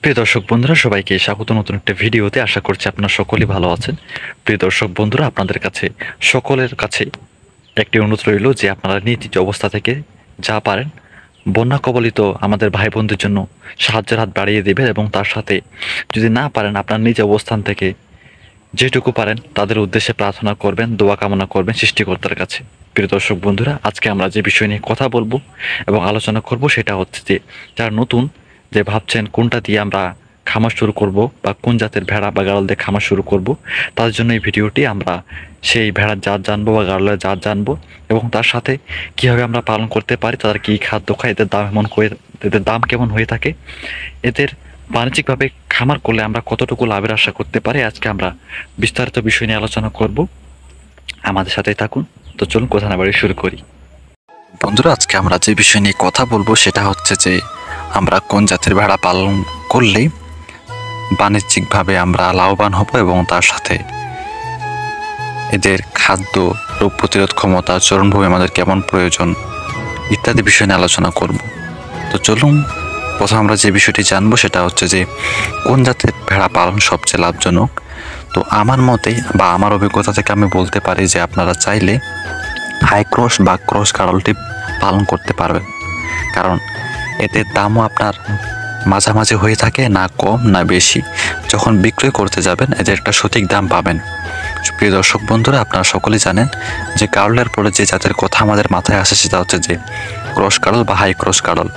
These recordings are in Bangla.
প্রিয় দর্শক বন্ধুরা, সবাইকে স্বাগত নতুন একটা ভিডিওতে। আশা করছি আপনারা সকলেই ভালো আছেন। প্রিয় দর্শক বন্ধুরা, আপনাদের কাছে সকলের কাছে একটি অনুরোধ রইল যে আপনারা নিজ নিজ অবস্থা থেকে যা পারেন বন্যা কবলিত আমাদের ভাই বোনদের জন্য সাহায্যের হাত বাড়িয়ে দেবেন, এবং তার সাথে যদি না পারেন আপনার নিজ অবস্থান থেকে যেটুকু পারেন তাদের উদ্দেশ্যে প্রার্থনা করবেন, দোয়া কামনা করবেন সৃষ্টিকর্তার কাছে। প্রিয় দর্শক বন্ধুরা, আজকে আমরা যে বিষয় নিয়ে কথা বলবো এবং আলোচনা করব সেটা হচ্ছে যে যারা নতুন যে ভাবছেন কোনটা দিয়ে আমরা খামার শুরু করব বা কোন জাতের ভেড়া বা গাড়ল দিয়ে খামার শুরু করব, তার জন্য এই ভিডিওটি। আমরা সেই ভেড়ার জাত জানবো বা গাড়লের জাত জানবো, এবং তার সাথে কীভাবে আমরা পালন করতে পারি, তাদের কী খাদ্য খায়, এদের দাম কেমন হয়ে থাকে, এদের বাণিজ্যিকভাবে খামার করলে আমরা কতটুকু লাভের আশা করতে পারি, আজকে আমরা বিস্তারিত বিষয় নিয়ে আলোচনা করব। আমাদের সাথেই থাকুন। তো চলুন কথা না বাড়িয়ে শুরু করি। বন্ধুরা, আজকে আমরা যে বিষয় নিয়ে কথা বলবো সেটা হচ্ছে যে আমরা কোন জাতের ভেড়া পালন করলে বাণিজ্যিকভাবে আমরা লাভবান হব, এবং তার সাথে এদের খাদ্য, রোগ প্রতিরোধ ক্ষমতা, চরণভূমি আমাদের কেমন প্রয়োজন ইত্যাদি বিষয় নিয়ে আলোচনা করব। তো চলুন, প্রথম আমরা যে বিষয়টি জানবো সেটা হচ্ছে যে কোন জাতের ভেড়া পালন সবচেয়ে লাভজনক। তো আমার মতে বা আমার অভিজ্ঞতা থেকে আমি বলতে পারি যে আপনারা চাইলে হাই ক্রস বা ক্রস গাড়লটি পালন করতে পারবেন, কারণ এদের দামও আপনার মাঝামাঝি হয়ে থাকে, না কম না বেশি। যখন বিক্রয় করতে যাবেন এদের একটা সঠিক দাম পাবেন। প্রিয় দর্শক বন্ধুরা, আপনারা সকলেই জানেন যে গাড়লের পরে যে জাতের কথা আমাদের মাথায় আসে সেটা হচ্ছে যে ক্রস গাড়ল বা হাই ক্রস গাড়ল।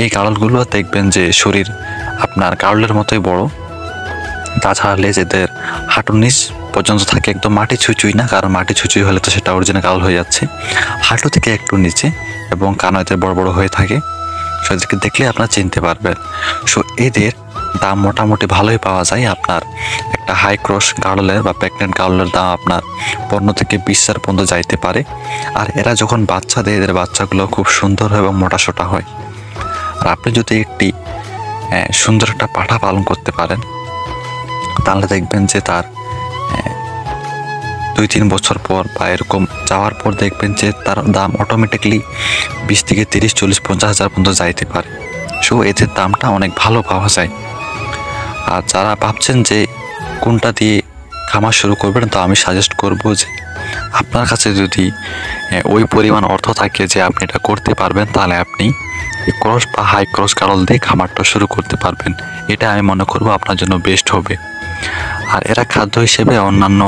এই গাড়লগুলো দেখবেন যে শরীর আপনার গাড়লের মতোই বড়, তাছাড়া লেজ এদের হাঁটুর নিচ পর্যন্ত থাকে, একদম মাটি ছুঁচুই না, কারণ মাটি ছুঁচুই হলে তো সেটা অরিজিনাল গাড়ল হয়ে যাচ্ছে। হাঁটু থেকে একটু নিচে, এবং কানও এদের বড় বড় হয়ে থাকে। সেদেরকে দেখলে আপনারা চিনতে পারবেন। সো এদের দাম মোটামুটি ভালোই পাওয়া যায়। আপনার একটা হাই ক্রস গাড়লের বা প্রেগনেন্ট গাড়লের দাম আপনার 15 থেকে 20,000 পর্যন্ত যাইতে পারে। আর এরা যখন বাচ্চা দেয় এদের বাচ্চাগুলো খুব সুন্দর এবং মোটাসোটা হয়। আর আপনি যদি একটি সুন্দর একটা পাঠা পালন করতে পারেন তাহলে দেখবেন যে তার 2-3 বছর পর বা এরকম যাওয়ার পর দেখবেন যে তার দাম অটোমেটিকলি 20 থেকে 30, 40, 50,000 পর্যন্ত যাইতে পারে। সো এদের দামটা অনেক ভালো পাওয়া যায়। আর যারা ভাবছেন যে কোনটা দিয়ে খামার শুরু করবেন, তো আমি সাজেস্ট করব যে আপনার কাছে যদি ওই পরিমাণ অর্থ থাকে যে আপনি এটা করতে পারবেন, তাহলে আপনি ক্রস বা হাই ক্রস গাড়ল দিয়ে খামারটা শুরু করতে পারবেন। এটা আমি মনে করব আপনার জন্য বেস্ট হবে। আর এরা খাদ্য হিসেবে অন্যান্য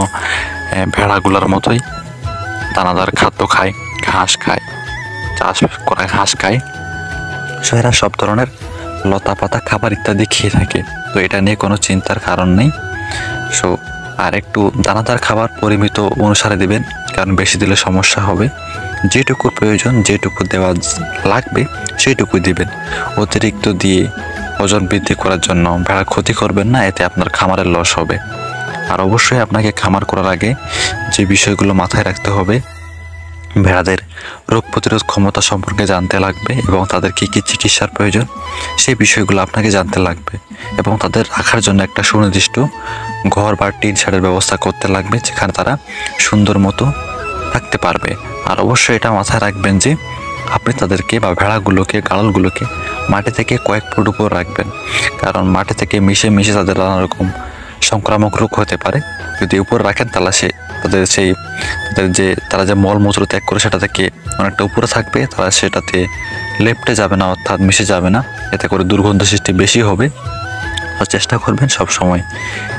ভেড়াগুলোর মতোই দানাদার খাদ্য খায়, ঘাস খায়, চাষ করা ঘাস খায়। সো এরা সব ধরনের লতা পাতা খাবার ইত্যাদি খেয়ে থাকে। তো এটা নিয়ে কোনো চিন্তার কারণ নেই। সো আর একটু দানাদার খাবার পরিমিত অনুসারে দিবেন, কারণ বেশি দিলে সমস্যা হবে। যেটুকু প্রয়োজন, যেটুকু দেওয়া লাগবে সেইটুকুই দিবেন। অতিরিক্ত দিয়ে ওজন বৃদ্ধি করার জন্য ভেড়া ক্ষতি করবেন না, এতে আপনার খামারের লস হবে। আর অবশ্যই আপনাকে খামার করার আগে যে বিষয়গুলো মাথায় রাখতে হবে, ভেড়াদের রোগ প্রতিরোধ ক্ষমতা সম্পর্কে জানতে লাগবে, এবং তাদের কী কী চিকিৎসার প্রয়োজন সেই বিষয়গুলো আপনাকে জানতে লাগবে, এবং তাদের রাখার জন্য একটা সুনির্দিষ্ট ঘর বা টিন শেডের ব্যবস্থা করতে লাগবে, যেখানে তারা সুন্দর মতো থাকতে পারবে। আর অবশ্যই এটা মাথায় রাখবেন যে আপনি তাদেরকে বা ভেড়াগুলোকে, গাড়লগুলোকে মাটি থেকে কয়েক ফুট উপর রাখবেন, কারণ মাটি থেকে মিশে মিশে তাদের নানা রকম সংক্রামক রোগ হতে পারে। যদি উপরে রাখেন তাহলে তারা যে মলমূত্র ত্যাগ করে সেটা থেকে অনেকটা উপরে থাকবে, তারা সেটাতে লেপ্টে যাবে না, অর্থাৎ মিশে যাবে না, এতে করে দুর্গন্ধ সৃষ্টি বেশি হবে। তো চেষ্টা করবেন সব সময়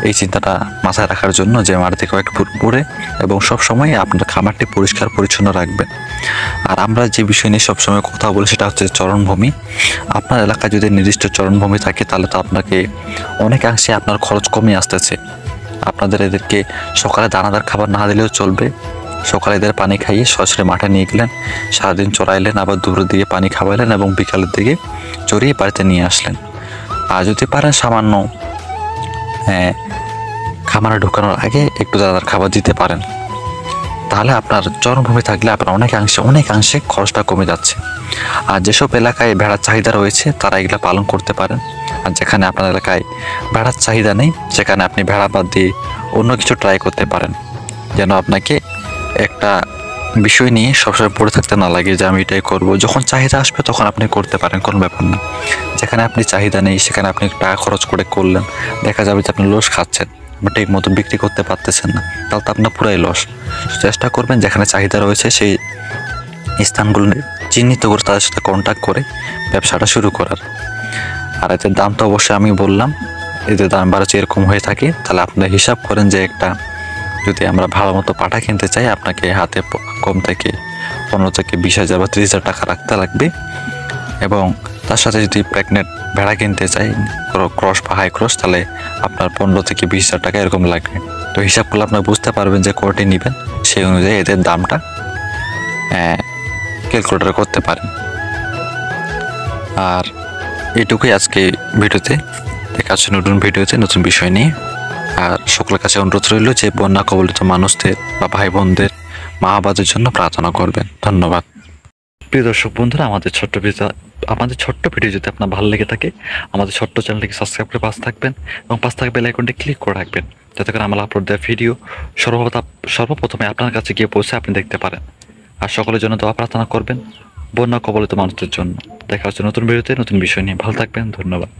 এই চিন্তাটা মাথায় রাখার জন্য যে মাটি থেকে কয়েক ফুট উপরে, এবং সব সময় আপনার খামারটি পরিষ্কার পরিচ্ছন্ন রাখবেন। আর আমরা যে বিষয় নিয়ে সবসময় কথা বলি সেটা হচ্ছে চরণভূমি। আপনার এলাকায় যদি নির্দিষ্ট চরণভূমি থাকে তাহলে তো আপনাকে অনেকাংশে আপনার খরচ কমে আসতেছে। আপনাদের এদেরকে সকালে দানাদার খাবার না দিলেও চলবে। সকালে এদের পানি খাইয়ে সরাসরি মাঠে নিয়ে গেলেন, সারাদিন চড়াইলেন, আবার দুপুরের দিকে পানি খাওয়াইলেন, এবং বিকালের দিকে চড়িয়ে বাড়িতে নিয়ে আসলেন। আর যদি পারেন সামান্য খামারে ঢোকানোর আগে একটু দানাদার খাবার দিতে পারেন, তাহলে আপনার চরণভূমি থাকলে আপনার অনেকাংশে খরচটা কমে যাচ্ছে। আর যেসব এলাকায় ভেড়ার চাহিদা রয়েছে তারা এগুলা পালন করতে পারেন। আর যেখানে আপনার এলাকায় ভেড়ার চাহিদা নেই সেখানে আপনি ভেড়া বাদ দিয়ে অন্য কিছু ট্রাই করতে পারেন, যেন আপনাকে একটা বিষয় নিয়ে সবসময় পড়ে থাকতে না লাগে যে আমি এটাই করব। যখন চাহিদা আসবে তখন আপনি করতে পারেন, কোনো ব্যাপার না। যেখানে আপনি চাহিদা নেই সেখানে আপনি টাকা খরচ করে করলেন, দেখা যাবে যে আপনি লস খাচ্ছেন বা ঠিক মতো বিক্রি করতে পারতেছেন না, তাহলে তো আপনার পুরাই লস। চেষ্টা করবেন যেখানে চাহিদা রয়েছে সেই স্থানগুলো চিহ্নিত করে তাদের সাথে কন্ট্যাক্ট করে ব্যবসাটা শুরু করার। আর এদের দাম তো অবশ্যই আমি বললাম, এদের দাম বাড়ছে এরকম হয়ে থাকে, তাহলে আপনারা হিসাব করেন যে একটা যদি আমরা ভালো মতো পাঠা কিনতে চাই আপনাকে হাতে কম থেকে 15 থেকে 20,000 বা 30,000 টাকা রাখতে লাগবে। এবং তার সাথে যদি প্রেগনেন্ট ভেড়া কিনতে চাই ক্রস বা হাই ক্রস, তাহলে আপনার 15 থেকে 20,000 টাকা এরকম লাগবে। তো হিসাব করলে আপনারা বুঝতে পারবেন যে কোয়ালিটি নেবেন, সেই অনুযায়ী এদের দামটা ক্যালকুলেটর করতে পারেন। আর এটুকুই আজকে ভিডিওতে, দেখা হচ্ছে নতুন ভিডিওতে নতুন বিষয় নিয়ে। আর সকলের কাছে অনুরোধ রইল যে বন্যা কবলিত মানুষদের বা ভাই বোনদের মা বাবার জন্য প্রার্থনা করবেন। ধন্যবাদ। প্রিয় দর্শক বন্ধুরা, আমাদের ছোট্ট ভিডিও যদি আপনার ভালো লেগে থাকে আমাদের ছোট্ট চ্যানেলটিকে সাবস্ক্রাইব করে পাশে থাকবেন এবং পাশে থাকা বেল আইকনটি ক্লিক করে রাখবেন, যাতে করে আমরা আপলোড দেওয়া ভিডিও সর্বপ্রথমে আপনার কাছে গিয়ে পৌঁছে আপনি দেখতে পারেন। আর সকলের জন্য দোয়া প্রার্থনা করবেন বন্যা কবলিত মানুষদের জন্য। দেখা হচ্ছে নতুন ভিডিওতে নতুন বিষয় নিয়ে। ভালো থাকবেন, ধন্যবাদ।